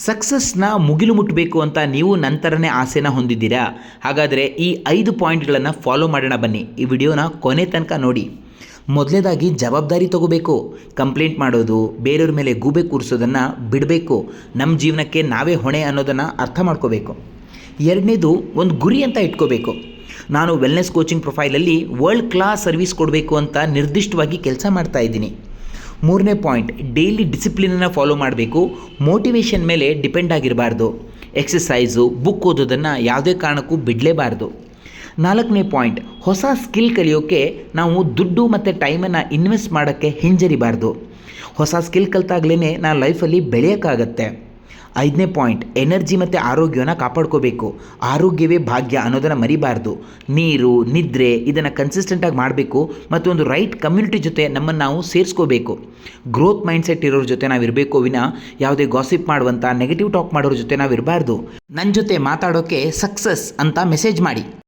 ಸಕ್ಸಸ್ನ ಮುಗಿಲು ಮುಟ್ಟಬೇಕು ಅಂತ ನೀವು ನಂತರನೇ ಆಸೆನ ಹೊಂದಿದ್ದೀರಾ? ಹಾಗಾದರೆ ಈ 5 ಪಾಯಿಂಟ್ಗಳನ್ನು ಫಾಲೋ ಮಾಡೋಣ ಬನ್ನಿ. ಈ ವಿಡಿಯೋನ ಕೊನೆ ತನಕ ನೋಡಿ. ಮೊದಲನೇದಾಗಿ ಜವಾಬ್ದಾರಿ ತಗೋಬೇಕು. ಕಂಪ್ಲೇಂಟ್ ಮಾಡೋದು, ಬೇರೆಯವ್ರ ಮೇಲೆ ಗೂಬೆ ಕೂರಿಸೋದನ್ನು ಬಿಡಬೇಕು. ನಮ್ಮ ಜೀವನಕ್ಕೆ ನಾವೇ ಹೊಣೆ ಅನ್ನೋದನ್ನು ಅರ್ಥ ಮಾಡ್ಕೋಬೇಕು. ಎರಡನೇದು, ಒಂದು ಗುರಿ ಅಂತ ಇಟ್ಕೋಬೇಕು. ನಾನು ವೆಲ್ನೆಸ್ ಕೋಚಿಂಗ್ ಪ್ರೊಫೈಲಲ್ಲಿ ವರ್ಲ್ಡ್ ಕ್ಲಾಸ್ ಸರ್ವಿಸ್ ಕೊಡಬೇಕು ಅಂತ ನಿರ್ದಿಷ್ಟವಾಗಿ ಕೆಲಸ ಮಾಡ್ತಾ ಇದ್ದೀನಿ. ಮೂರನೇ ಪಾಯಿಂಟ್, ಡೈಲಿ ಡಿಸಿಪ್ಲಿನನ್ನು ಫಾಲೋ ಮಾಡಬೇಕು. ಮೋಟಿವೇಶನ್ ಮೇಲೆ ಡಿಪೆಂಡ್ ಆಗಿರಬಾರ್ದು. ಎಕ್ಸಸೈಸು, ಬುಕ್ ಓದೋದನ್ನು ಯಾವುದೇ ಕಾರಣಕ್ಕೂ ಬಿಡಲೇಬಾರ್ದು. ನಾಲ್ಕನೇ ಪಾಯಿಂಟ್, ಹೊಸ ಸ್ಕಿಲ್ ಕಲಿಯೋಕ್ಕೆ ನಾವು ದುಡ್ಡು ಮತ್ತು ಟೈಮನ್ನು ಇನ್ವೆಸ್ಟ್ ಮಾಡೋಕ್ಕೆ ಹಿಂಜರಿಬಾರ್ದು. ಹೊಸ ಸ್ಕಿಲ್ ಕಲಿತಾಗಲೇ ನಾನು ಲೈಫಲ್ಲಿ ಬೆಳೆಯೋಕ್ಕಾಗತ್ತೆ. ಐದನೇ ಪಾಯಿಂಟ್, ಎನರ್ಜಿ ಮತ್ತು ಆರೋಗ್ಯನ ಕಾಪಾಡ್ಕೋಬೇಕು. ಆರೋಗ್ಯವೇ ಭಾಗ್ಯ ಅನ್ನೋದನ್ನು ಮರಿಬಾರ್ದು. ನೀರು, ನಿದ್ರೆ ಇದನ್ನು ಕನ್ಸಿಸ್ಟೆಂಟಾಗಿ ಮಾಡಬೇಕು ಮತ್ತು ಒಂದು ರೈಟ್ ಕಮ್ಯುನಿಟಿ ಜೊತೆ ನಮ್ಮನ್ನು ನಾವು ಸೇರಿಸ್ಕೋಬೇಕು. ಗ್ರೋತ್ ಮೈಂಡ್ಸೆಟ್ ಇರೋರ ಜೊತೆ ನಾವು ಇರಬೇಕು ವಿನ ಯಾವುದೇ ಗಾಸಿಪ್ ಮಾಡುವಂಥ ನೆಗೆಟಿವ್ ಟಾಕ್ ಮಾಡೋರ ಜೊತೆ ನಾವು ಇರಬಾರ್ದು. ನನ್ನ ಜೊತೆ ಮಾತಾಡೋಕ್ಕೆ ಸಕ್ಸಸ್ ಅಂತ ಮೆಸೇಜ್ ಮಾಡಿ.